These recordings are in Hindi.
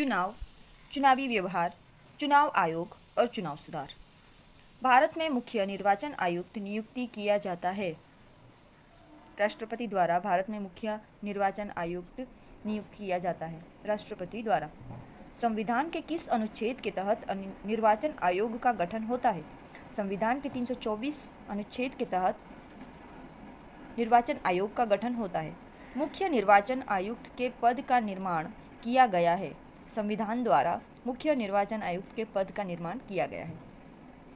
चुनाव, चुनावी व्यवहार, चुनाव आयोग और चुनाव सुधार। भारत में मुख्य निर्वाचन आयुक्त नियुक्ति किया जाता है। राष्ट्रपति द्वारा भारत में मुख्य निर्वाचन आयुक्त नियुक्त किया जाता है राष्ट्रपति द्वारा। संविधान के किस अनुच्छेद के तहत निर्वाचन आयोग का गठन होता है? संविधान के 324 अनुच्छेद के तहत निर्वाचन आयोग का गठन होता है। मुख्य निर्वाचन आयुक्त के पद का निर्माण किया गया है। संविधान द्वारा मुख्य निर्वाचन आयुक्त के पद का निर्माण किया गया है।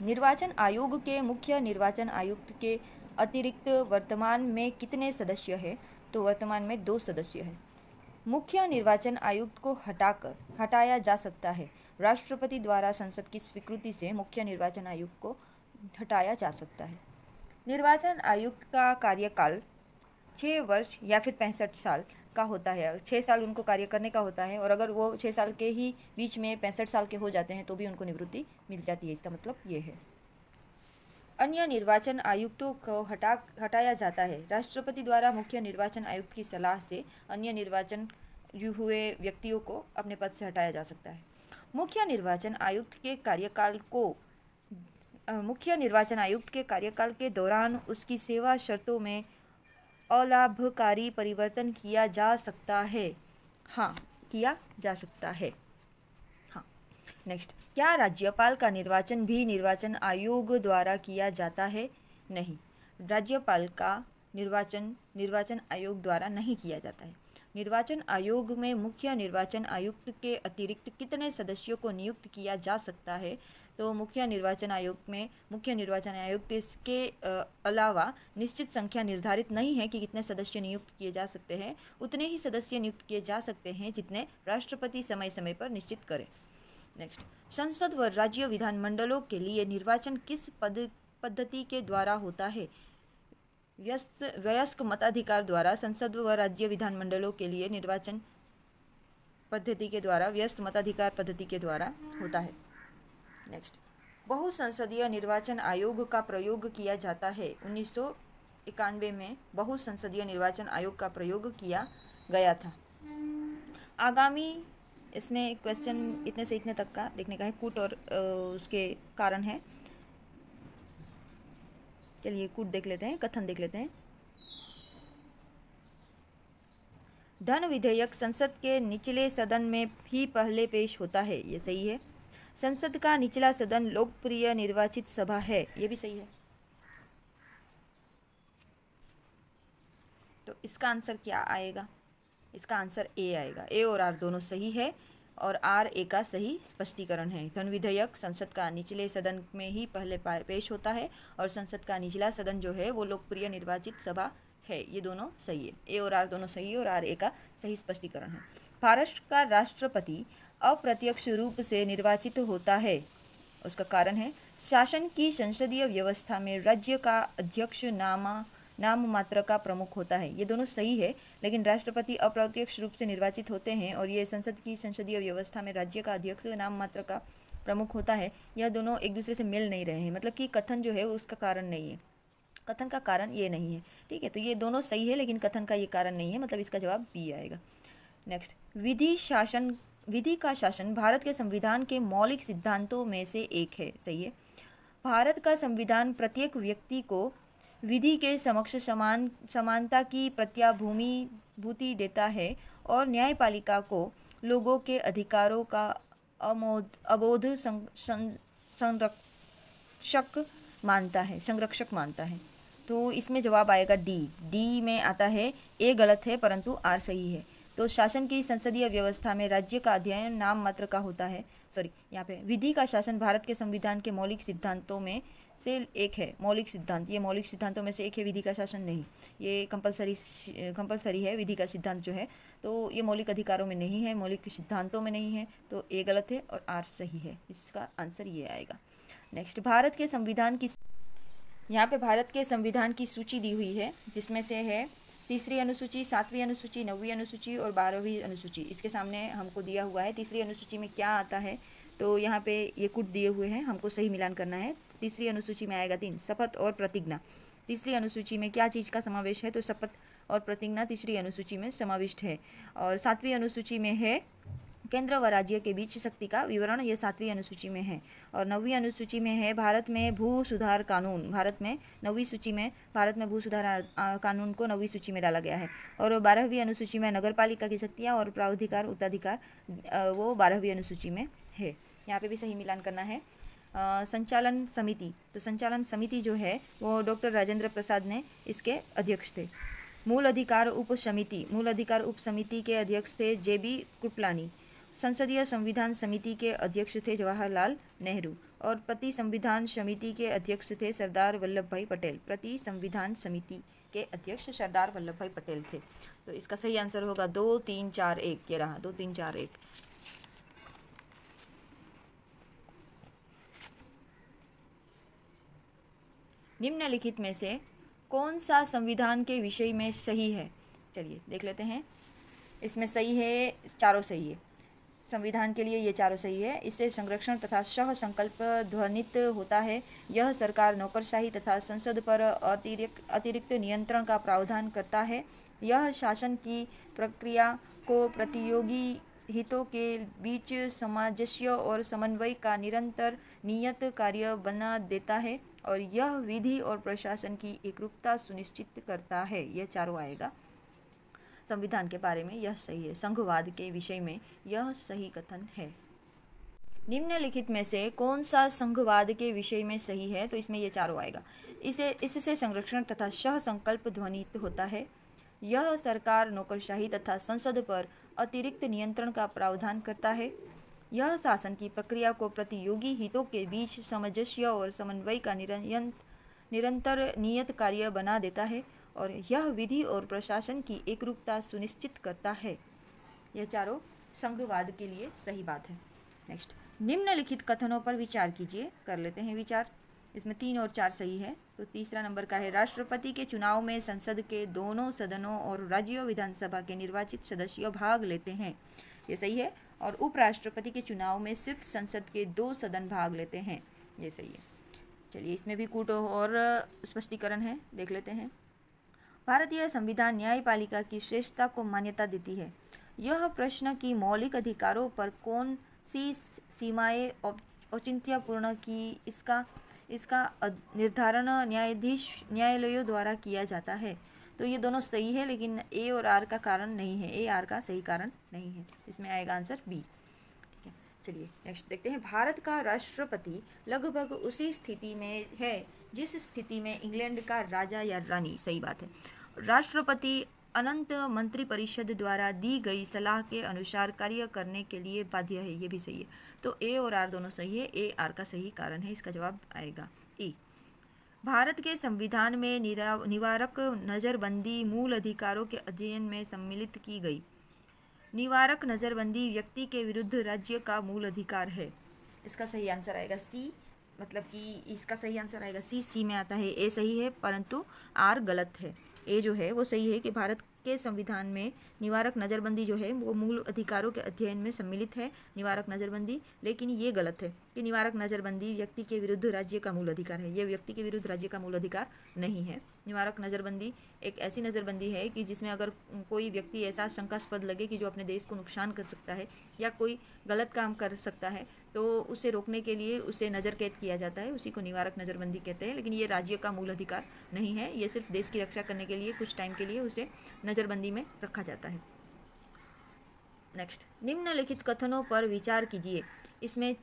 निर्वाचन आयोग के मुख्य निर्वाचन आयुक्त के अतिरिक्त वर्तमान में कितने सदस्य हैं? तो वर्तमान में 2 सदस्य हैं। मुख्य निर्वाचन आयुक्त को हटाया जा सकता है। राष्ट्रपति द्वारा संसद की स्वीकृति से मुख्य निर्वाचन आयुक्त को हटाया जा सकता है। निर्वाचन आयुक्त का कार्यकाल 6 वर्ष या फिर 65 साल का होता है। 6 साल उनको कार्य करने का होता है और अगर वो 6 साल के ही बीच में 65 साल के हो जाते हैं तो भी उनको निवृत्ति मिल जाती है। इसका मतलब ये है। अन्य निर्वाचन आयुक्तों को हटाया जाता है। राष्ट्रपति द्वारा मुख्य निर्वाचन आयुक्त की सलाह से अन्य निर्वाचन हुए व्यक्तियों को अपने पद से हटाया जा सकता है। मुख्य निर्वाचन आयुक्त के कार्यकाल के दौरान उसकी सेवा शर्तों में अलाभकारी परिवर्तन किया जा सकता है। हाँ, किया जा सकता है। हाँ, नेक्स्ट, क्या राज्यपाल का निर्वाचन भी निर्वाचन आयोग द्वारा किया जाता है? नहीं, राज्यपाल का निर्वाचन आयोग द्वारा नहीं किया जाता है। निर्वाचन आयोग में मुख्य निर्वाचन आयुक्त के अतिरिक्त कितने सदस्यों को नियुक्त किया जा सकता है? तो मुख्य निर्वाचन आयुक्त इसके अलावा निश्चित संख्या निर्धारित नहीं है कि कितने सदस्य नियुक्त किए जा सकते हैं। उतने ही सदस्य नियुक्त किए जा सकते हैं जितने राष्ट्रपति समय समय पर निश्चित करें। नेक्स्ट, संसद व राज्य विधानमंडलों के लिए निर्वाचन किस पद्धति के द्वारा होता है? वयस्क मताधिकार द्वारा संसद व राज्य विधानमंडलों के लिए निर्वाचन पद्धति के द्वारा व्यस्त मताधिकार पद्धति के द्वारा होता है। नेक्स्ट, बहुसंसदीय निर्वाचन आयोग का प्रयोग किया जाता है। 1991 में बहुसंसदीय निर्वाचन आयोग का प्रयोग किया गया था। आगामी इसमें क्वेश्चन इतने से इतने तक का देखने का है। कूट और उसके कारण है। चलिए कूट देख लेते हैं, कथन देख लेते हैं। धन विधेयक संसद के निचले सदन में ही पहले पेश होता है। ये सही है। संसद का निचला सदन लोकप्रिय निर्वाचित सभा है। ये भी सही है। तो इसका आंसर क्या आएगा? इसका आंसर ए आएगा। ए और आर दोनों सही है और आर ए का सही स्पष्टीकरण है। धन विधेयक संसद का निचले सदन में ही पहले पेश होता है और संसद का निचला सदन जो है वो लोकप्रिय निर्वाचित सभा है। ये दोनों सही है। ए और आर दोनों सही है और आर ए का सही स्पष्टीकरण है। भारत का राष्ट्रपति अप्रत्यक्ष रूप से निर्वाचित होता है। उसका कारण है शासन की संसदीय व्यवस्था में राज्य का अध्यक्ष नाम मात्र का प्रमुख होता है। ये दोनों सही है, लेकिन राष्ट्रपति अप्रत्यक्ष रूप से निर्वाचित होते हैं और ये संसद की संसदीय व्यवस्था में राज्य का अध्यक्ष नाम मात्र का प्रमुख होता है। यह दोनों एक दूसरे से मिल नहीं रहे हैं। मतलब कि कथन जो है उसका कारण नहीं है। कथन का कारण ये नहीं है। ठीक है, तो ये दोनों सही है लेकिन कथन का ये कारण नहीं है। मतलब इसका जवाब बी आएगा। नेक्स्ट, विधि का शासन भारत के संविधान के मौलिक सिद्धांतों में से एक है। सही है। भारत का संविधान प्रत्येक व्यक्ति को विधि के समक्ष समानता की प्रत्याभूति देता है और न्यायपालिका को लोगों के अधिकारों का अबोध संरक्षक मानता है। तो इसमें जवाब आएगा डी में आता है। ए गलत है परंतु आर सही है। तो शासन की संसदीय व्यवस्था में राज्य का अध्ययन नाम मात्र का होता है। यहाँ पे विधि का शासन भारत के संविधान के मौलिक सिद्धांतों में से एक है। मौलिक सिद्धांत, ये मौलिक सिद्धांतों में से एक है। विधि का शासन नहीं, ये कंपलसरी है। विधि का सिद्धांत जो है तो ये मौलिक अधिकारों में नहीं है, मौलिक सिद्धांतों में नहीं है। तो ए गलत है और आर सही है। इसका आंसर ये आएगा। नेक्स्ट, यहाँ पे भारत के संविधान की सूची दी हुई है जिसमें से है 3री अनुसूची, 7वीं अनुसूची, 9वीं अनुसूची और 12वीं अनुसूची। इसके सामने हमको दिया हुआ है 3री अनुसूची में क्या आता है। तो यहाँ पे ये कुट दिए हुए हैं, हमको सही मिलान करना है। 3री अनुसूची में आएगा 3 शपथ और प्रतिज्ञा। 3री अनुसूची में क्या चीज़ का समावेश है? तो शपथ और प्रतिज्ञा 3री अनुसूची में समाविष्ट है। और 7वीं अनुसूची में है केंद्र व राज्य के बीच शक्ति का विवरण ये 7वीं अनुसूची में है। और 9वीं अनुसूची में है भारत में भू सुधार कानून। भारत में 9वीं सूची में भारत में भू सुधार कानून को 9वीं सूची में डाला गया है। और 12वीं अनुसूची में नगरपालिका की शक्तियाँ और प्राधिकार उत्तराधिकार वो 12वीं अनुसूची में है। यहाँ पे भी सही मिलान करना है। संचालन समिति, तो संचालन समिति जो है वो डॉक्टर राजेंद्र प्रसाद ने इसके अध्यक्ष थे। मूल अधिकार उप समिति के अध्यक्ष थे JB कृपलानी। संसदीय संविधान समिति के अध्यक्ष थे जवाहरलाल नेहरू। और प्रति संविधान समिति के अध्यक्ष थे सरदार वल्लभ भाई पटेल। प्रति संविधान समिति के अध्यक्ष सरदार वल्लभ भाई पटेल थे। तो इसका सही आंसर होगा 2 3 4 1। ये रहा 2 3 4 1। निम्नलिखित में से कौन सा संविधान के विषय में सही है? चलिए देख लेते हैं। इसमें सही है, चारों सही है। संविधान के लिए ये चारों सही है। इससे संरक्षण तथा सह संकल्प ध्वनित होता है। यह सरकार नौकरशाही तथा संसद पर अतिरिक्त नियंत्रण का प्रावधान करता है। यह शासन की प्रक्रिया को प्रतियोगी हितों के बीच सामंजस्य और समन्वय का निरंतर नियत कार्य बना देता है। और यह विधि और प्रशासन की एकरूपता सुनिश्चित करता है। यह चारों आएगा। संविधान के बारे में यह सही है। संघवाद के विषय में यह सही कथन है। निम्नलिखित में से कौन सा संघवाद के विषय में सही है? तो इसमें यह चारों आएगा। इससे संरक्षण तथा सह संकल्प ध्वनित होता है। यह सरकार नौकरशाही तथा संसद पर अतिरिक्त नियंत्रण का प्रावधान करता है। यह शासन की प्रक्रिया को प्रतियोगी हितों के बीच सामंजस्य और समन्वय का निरंतर नियत कार्य बना देता है। और यह विधि और प्रशासन की एकरूपता सुनिश्चित करता है। यह चारों संघवाद के लिए सही बात है। नेक्स्ट, निम्नलिखित कथनों पर विचार कीजिए। कर लेते हैं विचार। इसमें 3 और 4 सही है। तो तीसरा नंबर का है राष्ट्रपति के चुनाव में संसद के दोनों सदनों और राज्य विधानसभा के निर्वाचित सदस्य भाग लेते हैं। ये सही है। और उपराष्ट्रपति के चुनाव में सिर्फ संसद के 2 सदन भाग लेते हैं। ये सही है। चलिए इसमें भी कूट और स्पष्टीकरण है, देख लेते हैं। भारतीय संविधान न्यायपालिका की श्रेष्ठता को मान्यता देती है। यह प्रश्न की मौलिक अधिकारों पर कौन सी सीमाएं औचित्यपूर्ण की इसका निर्धारण न्यायालयों द्वारा किया जाता है। तो ये दोनों सही है, लेकिन ए और आर का कारण नहीं है। ए आर का सही कारण नहीं है। इसमें आएगा आंसर बी। ठीक है, चलिए नेक्स्ट देखते हैं। भारत का राष्ट्रपति लगभग उसी स्थिति में है जिस स्थिति में इंग्लैंड का राजा या रानी। सही बात है। राष्ट्रपति अनंत मंत्रिपरिषद द्वारा दी गई सलाह के अनुसार कार्य करने के लिए बाध्य है। ये भी सही है। तो ए और आर दोनों सही है। ए आर का सही कारण है। इसका जवाब आएगा ए। भारत के संविधान में निवारक नज़रबंदी मूल अधिकारों के अध्ययन में सम्मिलित की गई। निवारक नज़रबंदी व्यक्ति के विरुद्ध राज्य का मूल अधिकार है। इसका सही आंसर आएगा सी। मतलब कि इसका सही आंसर आएगा सी। सी में आता है ए सही है, परंतु आर गलत है। ए जो है वो सही है कि भारत के संविधान में निवारक नज़रबंदी जो है वो मूल अधिकारों के अध्ययन में सम्मिलित है। निवारक नज़रबंदी, लेकिन ये गलत है कि निवारक नज़रबंदी व्यक्ति के विरुद्ध राज्य का मूल अधिकार है। ये व्यक्ति के विरुद्ध राज्य का मूल अधिकार नहीं है। निवारक नज़रबंदी एक ऐसी नज़रबंदी है कि जिसमें अगर कोई व्यक्ति ऐसा शंकास्पद लगे कि जो अपने देश को नुकसान कर सकता है या कोई गलत काम कर सकता है, तो उसे रोकने के लिए उसे नज़र कैद किया जाता है। उसी को निवारक नज़रबंदी कहते हैं। लेकिन ये राज्य का मूल अधिकार नहीं है। ये सिर्फ देश की रक्षा करने के लिए कुछ टाइम के लिए उसे नज़रबंदी में रखा जाता है। नेक्स्ट, निम्नलिखित कथनों पर विचार कीजिए। इसमें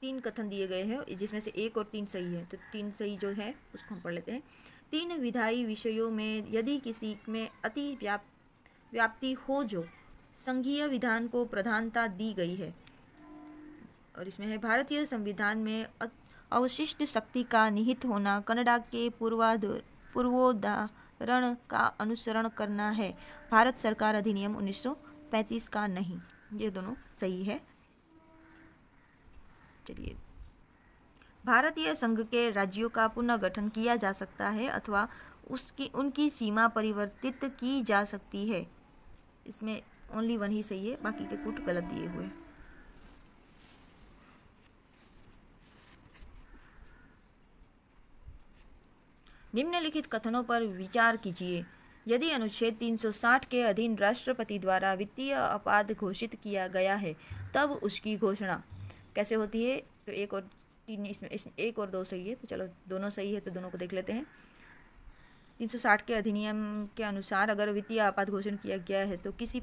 3 कथन दिए गए हैं जिसमें से 1 और 3 सही है। तो 3 सही जो है उसको हम पढ़ लेते हैं। 3 विधायी विषयों में यदि किसी में अति व्याप्ति हो जो संघीय विधान को प्रधानता दी गई है। और इसमें है भारतीय संविधान में अवशिष्ट शक्ति का निहित होना, कनाडा के पूर्वोदाहरण का अनुसरण करना है, भारत सरकार अधिनियम 1935 का नहीं। ये दोनों सही है। चलिए, भारतीय संघ के राज्यों का पुनर्गठन किया जा सकता है अथवा उनकी सीमा परिवर्तित की जा सकती है। इसमें ओनली 1 ही सही है, बाकी के कुछ गलत दिए हुए। निम्नलिखित कथनों पर विचार कीजिए। यदि अनुच्छेद 360 के अधीन राष्ट्रपति द्वारा वित्तीय अपराध घोषित किया गया है तब उसकी घोषणा कैसे होती है। तो एक और तीन इसमें एक और दो सही है, तो चलो दोनों सही है तो दोनों को देख लेते हैं। 360 के अधिनियम के अनुसार अगर वित्तीय अपराध घोषित किया गया है तो किसी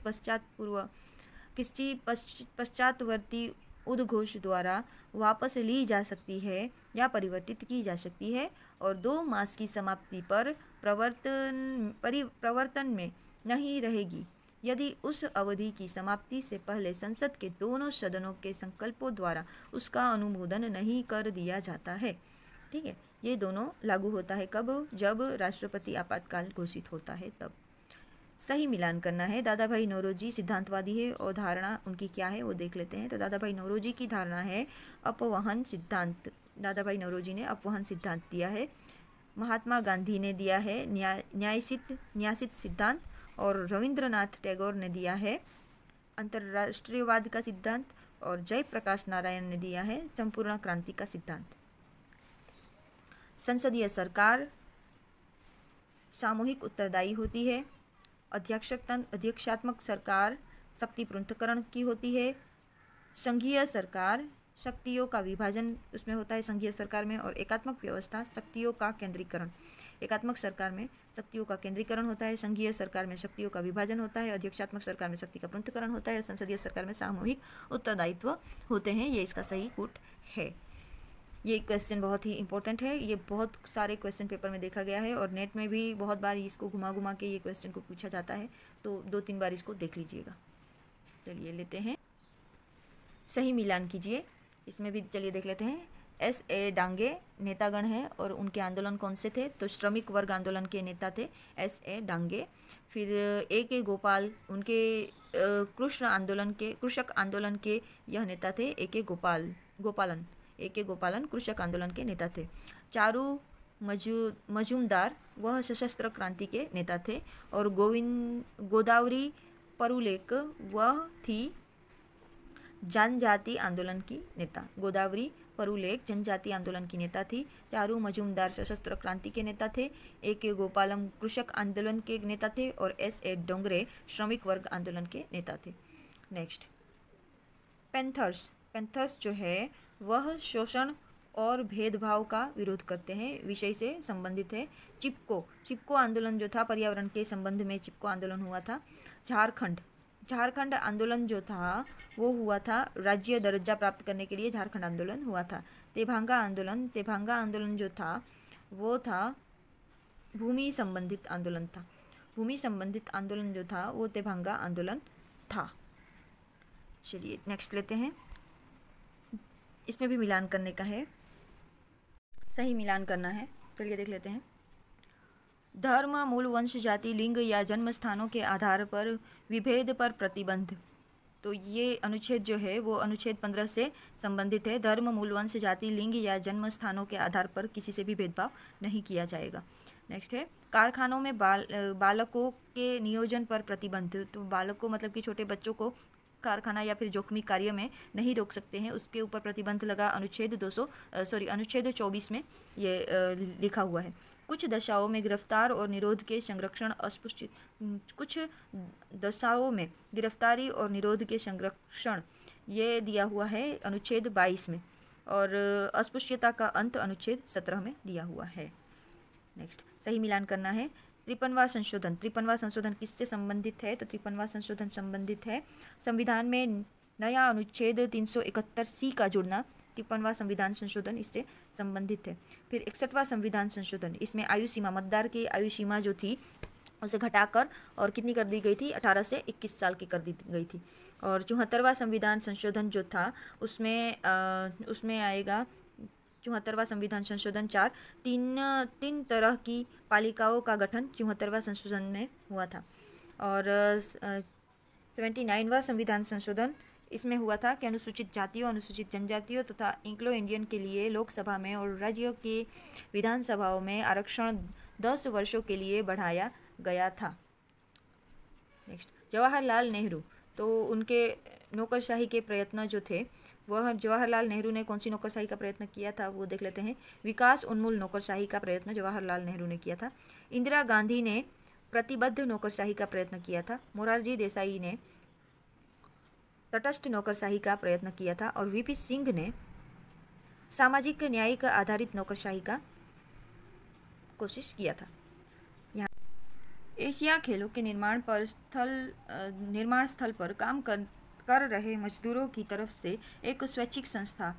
पश्चातवर्ती उद्घोष द्वारा वापस ली जा सकती है या परिवर्तित की जा सकती है और 2 मास की समाप्ति पर प्रवर्तन में नहीं रहेगी यदि उस अवधि की समाप्ति से पहले संसद के दोनों सदनों के संकल्पों द्वारा उसका अनुमोदन नहीं कर दिया जाता है। ठीक है, ये दोनों लागू होता है कब, जब राष्ट्रपति आपातकाल घोषित होता है तब। सही मिलान करना है। दादा भाई नौरोजी सिद्धांतवादी है और धारणा उनकी क्या है वो देख लेते हैं। तो दादा भाई नौरोजी की धारणा है अपवहन सिद्धांत। दादा भाई नौरोजी ने अपवहन सिद्धांत दिया है। महात्मा गांधी ने दिया है न्यासित सिद्धांत और रविंद्रनाथ टैगोर ने दिया है अंतर्राष्ट्रीयवाद का सिद्धांत और जयप्रकाश नारायण ने दिया है संपूर्ण क्रांति का सिद्धांत। संसदीय सरकार सामूहिक उत्तरदायी होती है। अध्यक्षात्मक सरकार शक्ति पृथक्करण की होती है। संघीय सरकार शक्तियों का विभाजन उसमें होता है संघीय सरकार में। और एकात्मक व्यवस्था शक्तियों का केंद्रीकरण। एकात्मक सरकार में शक्तियों का केंद्रीकरण होता है, संघीय सरकार में शक्तियों का विभाजन होता है, अध्यक्षात्मक सरकार में शक्ति का पृथक्करण होता है, संसदीय सरकार में सामूहिक उत्तरदायित्व होते हैं। ये इसका सही कूट है। ये क्वेश्चन बहुत ही इंपॉर्टेंट है। ये बहुत सारे क्वेश्चन पेपर में देखा गया है और नेट में भी बहुत बार इसको घुमा घुमा के ये क्वेश्चन को पूछा जाता है, तो 2-3 बार इसको देख लीजिएगा। चलिए लेते हैं, सही मिलान कीजिए। इसमें भी चलिए देख लेते हैं। S.A. डांगे नेतागण हैं और उनके आंदोलन कौन से थे, तो श्रमिक वर्ग आंदोलन के नेता थे S.A. डांगे। फिर A.K. गोपाल उनके कृषक आंदोलन के यह नेता थे A.K. गोपालन कृषक आंदोलन के नेता थे। चारू मजूमदार वह सशस्त्र क्रांति के नेता थे। और गोदावरी परुलेक वह थी जनजाति आंदोलन की नेता। गोदावरी परुलेक जनजाति आंदोलन की नेता थी। चारू मजूमदार सशस्त्र क्रांति के नेता थे। A.K. गोपालम कृषक आंदोलन के नेता थे और S.A. डोंगरे श्रमिक वर्ग आंदोलन के नेता थे। नेक्स्ट, पैंथर्स जो है वह शोषण और भेदभाव का विरोध करते हैं, विषय से संबंधित है। चिपको आंदोलन जो था पर्यावरण के संबंध में चिपको आंदोलन हुआ था। झारखंड आंदोलन जो था वो हुआ था राज्य दर्जा प्राप्त करने के लिए झारखंड आंदोलन हुआ था। तेभांगा आंदोलन जो था वो था भूमि संबंधित आंदोलन था। भूमि संबंधित आंदोलन जो था वो तेभांगा आंदोलन था। चलिए नेक्स्ट लेते हैं। इसमें भी मिलान करने का है, सही मिलान करना है। चलिए देख लेते हैं। धर्म, मूल, वंश, जाति, लिंग या जन्म स्थानों के आधार पर विभेद पर प्रतिबंध। तो ये अनुच्छेद जो है वो अनुच्छेद 15 से संबंधित है। धर्म, मूल, वंश, जाति, लिंग या जन्म स्थानों के आधार पर किसी से भी भेदभाव नहीं किया जाएगा। नेक्स्ट है कारखानों में बालकों के नियोजन पर प्रतिबंध। तो बालकों मतलब कि छोटे बच्चों को कारखाना या फिर जोखिमी कार्य में नहीं रोक सकते हैं, उसके ऊपर प्रतिबंध लगा अनुच्छेद 24 में ये लिखा हुआ है। कुछ दशाओं में गिरफ्तार और निरोध के संरक्षण कुछ दशाओं में गिरफ्तारी और निरोध के संरक्षण ये दिया हुआ है अनुच्छेद 22 में। और अस्पृश्यता का अंत अनुच्छेद 17 में दिया हुआ है। नेक्स्ट, सही मिलान करना है। 53वां संशोधन किससे संबंधित है, तो 53वां संशोधन संबंधित है संविधान में नया अनुच्छेद 371C का जुड़ना। 53वां संविधान संशोधन इससे संबंधित है। फिर 61वां संविधान संशोधन, इसमें आयु सीमा, मतदार की आयु सीमा जो थी उसे घटाकर और कितनी कर दी गई थी, 18 से 21 साल की कर दी गई थी। और 74वां संविधान संशोधन जो था उसमें आएगा 74वां संविधान संशोधन 3 तरह की पालिकाओं का गठन 74वां संशोधन में हुआ था। और 79वां संविधान संशोधन इसमें हुआ था कि अनुसूचित जातियों, अनुसूचित जनजातियों तथा एंग्लो इंडियन के लिए लोकसभा में और राज्यों के विधानसभाओं में आरक्षण 10 वर्षों के लिए बढ़ाया गया था। नेक्स्ट, जवाहरलाल नेहरू, तो उनके नौकरशाही के प्रयत्न जो थे वह जवाहरलाल नेहरू ने कौन सी नौकरशाही का प्रयत्न किया था वो देख लेते हैं। विकास उन्मूल नौकरशाही का प्रयत्न जवाहरलाल नेहरू ने किया था। इंदिरा गांधी ने प्रतिबद्ध नौकरशाही का प्रयत्न किया था। मोरारजी देसाई ने तटस्थ नौकरशाही का प्रयत्न किया था और वीपी सिंह ने सामाजिक न्यायिक आधारित नौकरशाही का कोशिश किया था। यहाँ एशिया खेलों के निर्माण स्थल पर काम कर रहे मजदूरों की तरफ से एक स्वैच्छिक संस्था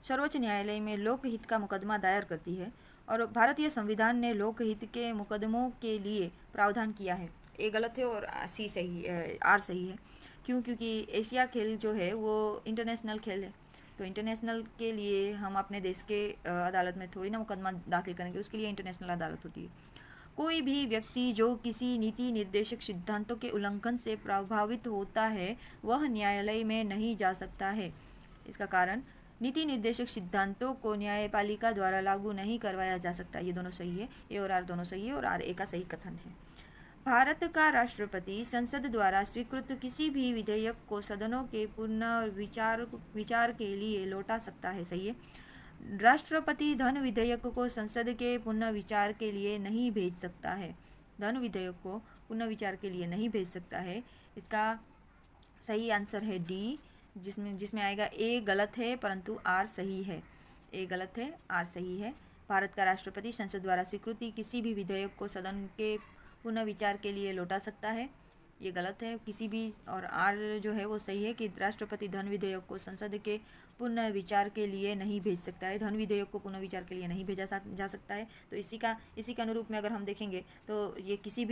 सर्वोच्च न्यायालय में लोकहित का मुकदमा दायर करती है और भारतीय संविधान ने लोकहित के मुकदमों के लिए प्रावधान किया है। ए गलत है और सी सही है, आर सही है। क्योंकि एशिया खेल जो है वो इंटरनेशनल खेल है, तो इंटरनेशनल के लिए हम अपने देश के अदालत में थोड़ी ना मुकदमा दाखिल करेंगे, उसके लिए इंटरनेशनल अदालत होती है। कोई भी व्यक्ति जो किसी नीति निर्देशक सिद्धांतों के उल्लंघन से प्रभावित होता है वह न्यायालय में नहीं जा सकता है। इसका कारण नीति निर्देशक सिद्धांतों को न्यायपालिका द्वारा लागू नहीं करवाया जा सकता। ये दोनों सही है, ए और आर दोनों सही है और आर ए का सही कथन है। भारत का राष्ट्रपति संसद द्वारा स्वीकृत किसी भी विधेयक को सदनों के पुनर्विचार के लिए लौटा सकता है। सही है। राष्ट्रपति धन विधेयक को संसद के पुनर्विचार के लिए नहीं भेज सकता है। धन विधेयक को पुनर्विचार के लिए नहीं भेज सकता है। इसका सही आंसर है डी, जिसमें आएगा ए गलत है परंतु आर सही है। ए गलत है, आर सही है। भारत का राष्ट्रपति संसद द्वारा स्वीकृति किसी भी विधेयक को सदन के पुनर्विचार के लिए लौटा सकता है। ये गलत है किसी भी, और आर जो है वो सही है कि राष्ट्रपति धन विधेयक को संसद के पुनर्विचार के लिए नहीं भेज सकता है। धन विधेयक को पुनर्विचार के लिए नहीं भेजा जा सकता है। तो इसी के अनुरूप में अगर हम देखेंगे तो ये किसी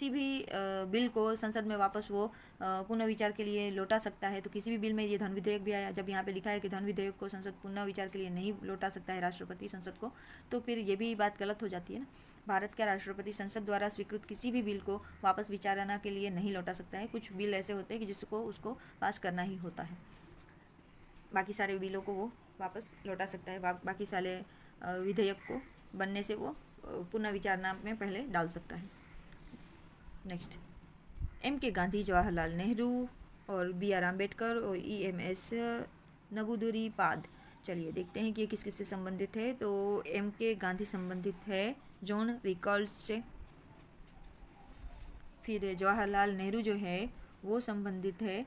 भी बिल को संसद में वापस वो पुनर्विचार के लिए लौटा सकता है। तो किसी भी बिल में ये धन विधेयक भी आया, जब यहाँ पे लिखा है कि धन विधेयक को संसद पुनर्विचार के लिए नहीं लौटा सकता है राष्ट्रपति संसद को, तो फिर ये भी बात गलत हो जाती है ना। भारत का राष्ट्रपति संसद द्वारा स्वीकृत किसी भी बिल को वापस विचारणा के लिए नहीं लौटा सकता है। कुछ बिल ऐसे होते हैं कि जिसको उसको पास करना ही होता है, बाकी सारे बिलों को वो वापस लौटा सकता है। बाकी सारे विधेयक को बनने से वो पुनर्विचारणा में पहले डाल सकता है। नेक्स्ट, एम के गांधी, जवाहरलाल नेहरू और बी आर अम्बेडकर और ई एम एस नबूदुरीपाद। चलिए देखते हैं कि ये किस किस से संबंधित है। तो एम के गांधी संबंधित है जॉन रिकॉल्ड्स से। फिर जवाहरलाल नेहरू जो है वो संबंधित है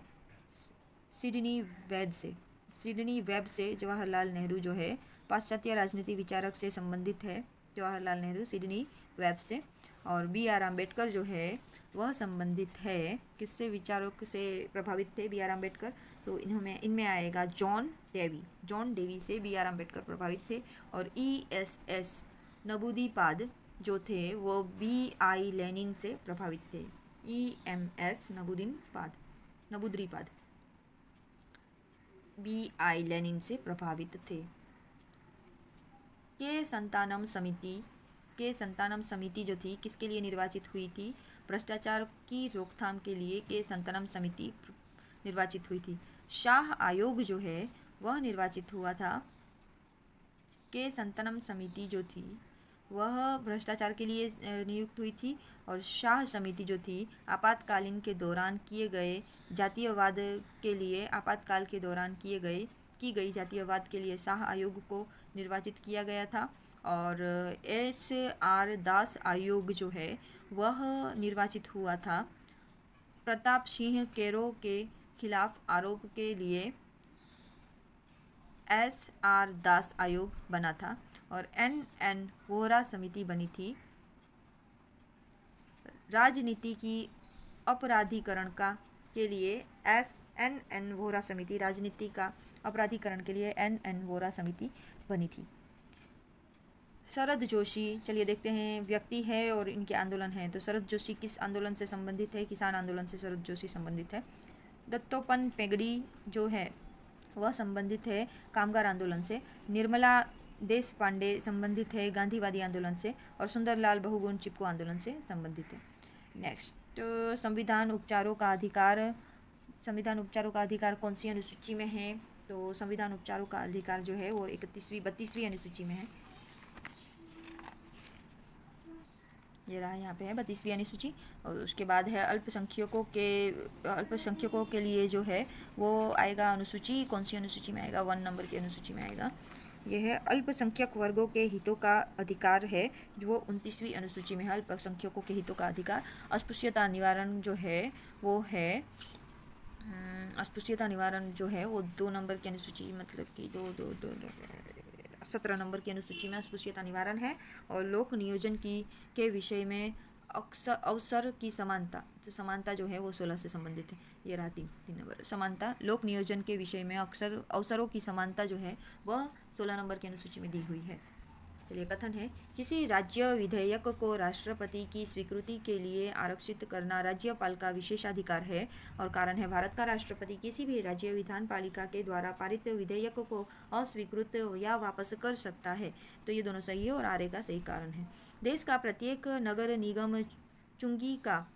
सिडनी वेब से। सिडनी वेब से जवाहरलाल नेहरू जो है पाश्चात्य राजनीति विचारक से संबंधित है। जवाहरलाल नेहरू सिडनी वेब से। और बी आर अम्बेडकर जो है वह संबंधित है किससे, विचारक से प्रभावित थे बी आर अम्बेडकर। तो इनमें आएगा जॉन डेवी से बी आर अम्बेडकर प्रभावित थे। और ई एस एस नबूदीपाद जो थे वो बी आई लेनिन से प्रभावित थे। ई एम एस नबूदरीपाद बी आई लेनिन से प्रभावित थे। के संतानम समिति जो थी किसके लिए निर्वाचित हुई थी? भ्रष्टाचार की रोकथाम के लिए के संतानम समिति निर्वाचित हुई थी। शाह आयोग जो है वह निर्वाचित हुआ था। के संतानम समिति जो थी वह भ्रष्टाचार के लिए नियुक्त हुई थी। और शाह समिति जो थी आपातकालीन के दौरान किए गए जातीयवाद के लिए की गई जातीयवाद के लिए शाह आयोग को निर्वाचित किया गया था। और एस आर दास आयोग जो है वह निर्वाचित हुआ था प्रताप सिंह केरो के खिलाफ आरोप के लिए एस आर दास आयोग बना था। और एन वोहरा समिति बनी थी राजनीति की अपराधीकरण के लिए। एन वोहरा समिति राजनीति का अपराधीकरण के लिए एन वोहरा समिति बनी थी। शरद जोशी, चलिए देखते हैं व्यक्ति है और इनके आंदोलन हैं। तो शरद जोशी किस आंदोलन से संबंधित है? किसान आंदोलन से शरद जोशी संबंधित है। दत्तोपंत पेगड़ी जो है वह संबंधित है कामगार आंदोलन से। निर्मला देश पांडे संबंधित है गांधीवादी आंदोलन से। और सुंदरलाल बहुगुण चिपको आंदोलन से संबंधित है। नेक्स्ट, संविधान उपचारों का अधिकार कौन सी अनुसूची में है? तो संविधान उपचारों का अधिकार जो है वो 32वीं अनुसूची में है। ये रहा यहाँ पे है 32वीं अनुसूची। और उसके बाद है अल्पसंख्यकों के लिए जो है वो आएगा अनुसूची, कौन सी अनुसूची में आएगा? 1 नंबर की अनुसूची में आएगा। यह है अल्पसंख्यक वर्गों के हितों का अधिकार है, जो वो 29वीं अनुसूची में है। अल्पसंख्यकों के हितों का अधिकार। अस्पृश्यता निवारण जो है वो है अस्पृश्यता निवारण जो है वो 2 नंबर की अनुसूची, मतलब कि 17 नंबर की अनुसूची में अस्पृश्यता निवारण है। और लोक नियोजन के विषय में अवसर की समानता, तो समानता जो है वो 16 से संबंधित है। ये रहा 3 नंबर। समानता, लोक नियोजन के विषय में अवसरों की समानता जो है वह 16 नंबर की अनुसूची में दी हुई है। चलिए, कथन है, किसी राज्य विधेयक को राष्ट्रपति की स्वीकृति के लिए आरक्षित करना राज्यपाल का विशेषाधिकार है। और कारण है, भारत का राष्ट्रपति किसी भी राज्य विधान पालिका के द्वारा पारित विधेयक को अस्वीकृत या वापस कर सकता है। तो ये दोनों सही है और आरे का सही कारण है। देश का प्रत्येक नगर निगम चुंगी का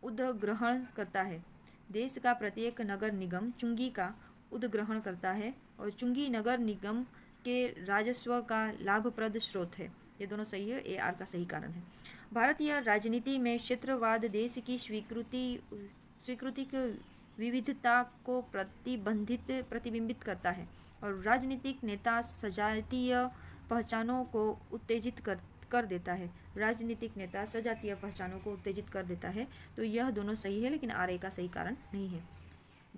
उद्ग्रहण करता है। देश का प्रत्येक नगर निगम चुंगी का उद्ग्रहण करता है और चुंगी नगर निगम के राजस्व का लाभप्रद स्रोत है। ये दोनों सही है, ए आर का सही कारण है। भारतीय राजनीति में क्षेत्रवाद देश की स्वीकृतिक विविधता को प्रतिबिंबित करता है और राजनीतिक नेता सजातीय पहचानों को उत्तेजित कर देता है। राजनीतिक नेता सजातीय पहचानों को उत्तेजित कर देता है। तो यह दोनों सही है, लेकिन आर ए का सही कारण नहीं है।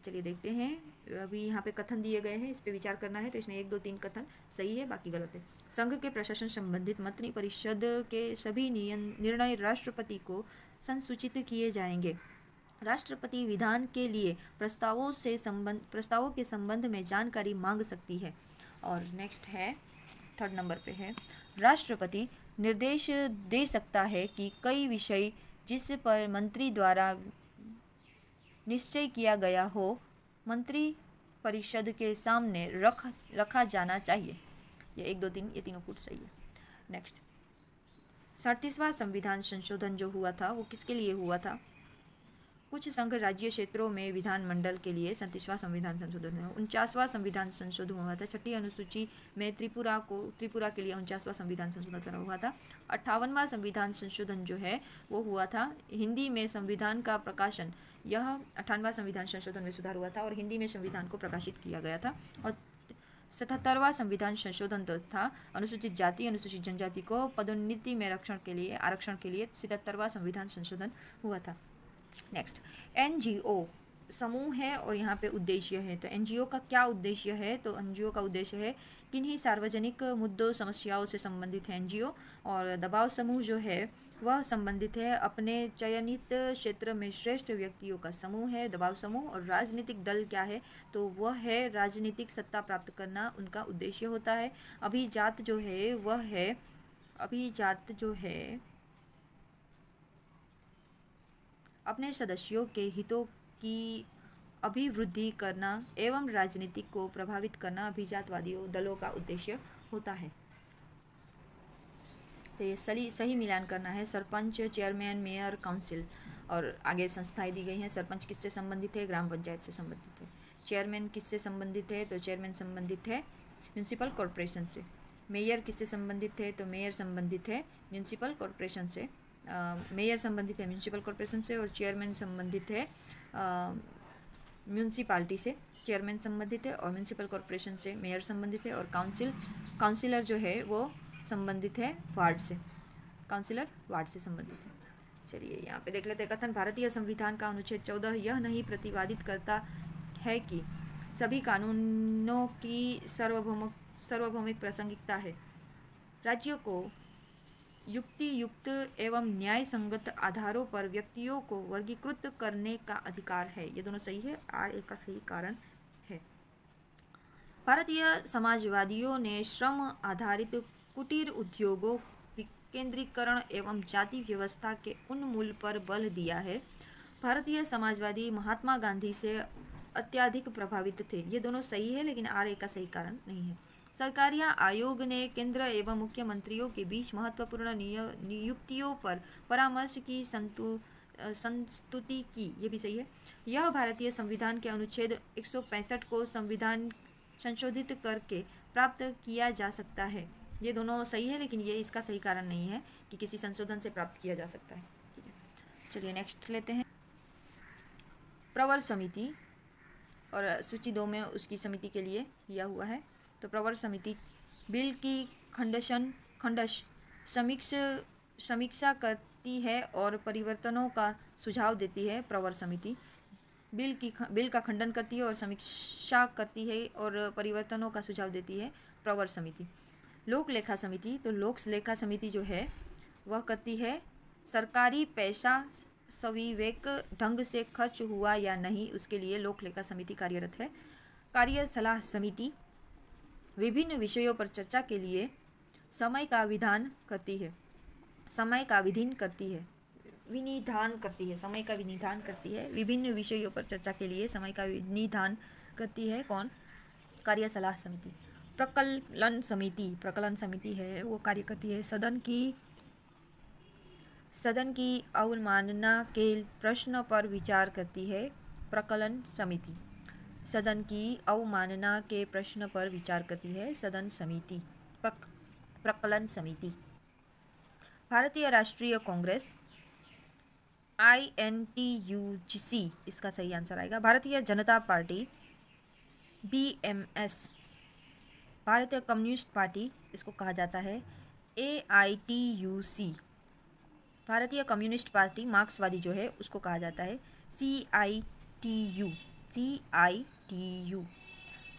चलिए देखते हैं, अभी यहाँ पे कथन दिए गए हैं, इस पे विचार करना है। तो इसमें 1, 2, 3 कथन सही है, बाकी गलत है। संघ के प्रशासन संबंधित मंत्री परिषद के सभी निर्णय राष्ट्रपति को संसूचित किए जाएंगे। राष्ट्रपति विधान के लिए प्रस्तावों के संबंध में जानकारी मांग सकती है। और नेक्स्ट है 3rd नंबर पे है, राष्ट्रपति निर्देश दे सकता है कि कई विषय जिस पर मंत्री द्वारा निश्चय किया गया हो मंत्री परिषद के सामने रखा जाना चाहिए। ये 1, 2, 3 ये तीनों पुट सही है। नेक्स्ट, 37वां संविधान संशोधन जो हुआ था वो किसके लिए हुआ था? कुछ संघ राज्य क्षेत्रों में विधानमंडल के लिए 37वां संविधान संशोधन हुआ। 49वां संविधान संशोधन हुआ था। 6ठी अनुसूची में त्रिपुरा के लिए 49वां संविधान संशोधन हुआ था। 58वां संविधान संशोधन जो है वो हुआ था हिंदी में संविधान का प्रकाशन। यह 58वां संविधान संशोधन में सुधार हुआ था और हिंदी में संविधान को प्रकाशित किया गया था। और 77वां संविधान संशोधन तो था अनुसूचित जाति अनुसूचित जनजाति को पदोन्नति में आरक्षण के लिए 77वां संविधान संशोधन हुआ था। नेक्स्ट, एनजीओ समूह है और यहाँ पे उद्देश्य है। तो एनजीओ का क्या उद्देश्य है? तो एनजीओ का उद्देश्य है किन्हीं सार्वजनिक मुद्दों समस्याओं से संबंधित है एनजीओ। और दबाव समूह जो है वह संबंधित है अपने चयनित क्षेत्र में श्रेष्ठ व्यक्तियों का समूह है दबाव समूह। और राजनीतिक दल क्या है? तो वह है राजनीतिक सत्ता प्राप्त करना उनका उद्देश्य होता है। अभिजात जो है अपने सदस्यों के हितों की अभिवृद्धि करना एवं राजनीति को प्रभावित करना अभिजातवादी दलों का उद्देश्य होता है। तो ये सही मिलान करना है। सरपंच, चेयरमैन, मेयर, काउंसिल और आगे संस्थाएं दी गई हैं। सरपंच किससे संबंधित है? ग्राम पंचायत से संबंधित है। चेयरमैन किससे संबंधित है? तो चेयरमैन संबंधित है म्यूनसिपल कॉरपोरेशन से। मेयर किससे संबंधित है? तो मेयर संबंधित है म्यूनसिपल कॉरपोरेशन से। मेयर संबंधित है म्यूनसिपल कॉरपोरेशन से और चेयरमैन संबंधित है म्यूनसिपालिटी से। चेयरमैन संबंधित है और म्यूनसिपल कॉरपोरेशन से मेयर संबंधित है। और काउंसिलर जो है वो संबंधित है वार्ड से। काउंसिलर वार्ड से संबंधित है। चलिए यहाँ पे देख लेते हैं कथन। भारतीय संविधान का अनुच्छेद 14 यह नहीं प्रतिपादित करता है कि सभी कानूनों की सार्वभौमिक प्रासंगिकता है। राज्यों को युक्तियुक्त एवं न्याय संगत आधारों पर व्यक्तियों को वर्गीकृत करने का अधिकार है। ये दोनों सही है, आर ए का सही कारण है। भारतीय समाजवादियों ने श्रम आधारित कुटीर उद्योगों विकेंद्रीकरण एवं जाति व्यवस्था के उन्मूलन पर बल दिया है। भारतीय समाजवादी महात्मा गांधी से अत्यधिक प्रभावित थे। ये दोनों सही है, लेकिन आर ए का सही कारण नहीं है। सरकारिया आयोग ने केंद्र एवं मुख्यमंत्रियों के बीच महत्वपूर्ण नियुक्तियों पर परामर्श की संस्तुति की। ये भी सही है। यह भारतीय संविधान के अनुच्छेद 165 को संविधान संशोधित करके प्राप्त किया जा सकता है। ये दोनों सही है, लेकिन ये इसका सही कारण नहीं है कि किसी संशोधन से प्राप्त किया जा सकता है। ठीक है, चलिए नेक्स्ट लेते हैं। प्रवर समिति और सूची 2 में उसकी समिति के लिए किया हुआ है। तो प्रवर समिति बिल की खंडश समीक्षा करती है और परिवर्तनों का सुझाव देती है। प्रवर समिति बिल का खंडन करती है और समीक्षा करती है और परिवर्तनों का सुझाव देती है प्रवर समिति। लोक लेखा समिति, तो लोक लेखा समिति जो है वह करती है सरकारी पैसा सविवेक ढंग से खर्च हुआ या नहीं, उसके लिए लोक लेखा समिति कार्यरत है। कार्य सलाह समिति विभिन्न विषयों पर चर्चा के लिए समय का विधान करती है, समय का विनिधान करती है, समय का विनिधान करती है। विभिन्न विषयों पर चर्चा के लिए समय का विनिधान करती है कौन? कार्य सलाह समिति। प्रकलन समिति है वो कार्य करती है सदन की अवमानना के प्रश्न पर विचार करती है। प्रकलन समिति सदन की अवमानना के प्रश्न पर विचार करती है सदन समिति, प्रकलन समिति। भारतीय राष्ट्रीय कांग्रेस INTUGC इसका सही आंसर आएगा। Bharatiya Janata party BMS। भारतीय कम्युनिस्ट पार्टी इसको कहा जाता है AITUC। भारतीय कम्युनिस्ट पार्टी मार्क्सवादी जो है उसको कहा जाता है CITU।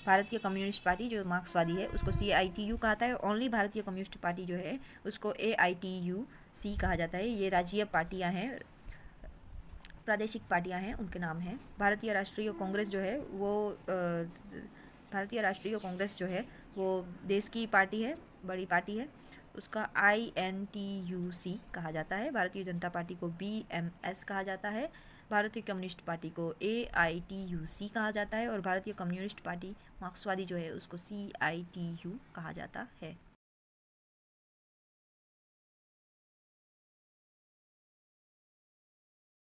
भारतीय कम्युनिस्ट पार्टी जो मार्क्सवादी है उसको CITU कहता है। ओनली भारतीय कम्युनिस्ट पार्टी जो है उसको AITUC कहा जाता है। ये राज्य पार्टियां हैं, प्रादेशिक पार्टियां हैं, उनके नाम हैं। भारतीय राष्ट्रीय कांग्रेस जो है वो देश की पार्टी है, बड़ी पार्टी है, उसका INTUC कहा जाता है। भारतीय जनता पार्टी को BMS कहा जाता है। भारतीय कम्युनिस्ट पार्टी को AITUC कहा जाता है और भारतीय कम्युनिस्ट पार्टी मार्क्सवादी जो है उसको CITU कहा जाता है।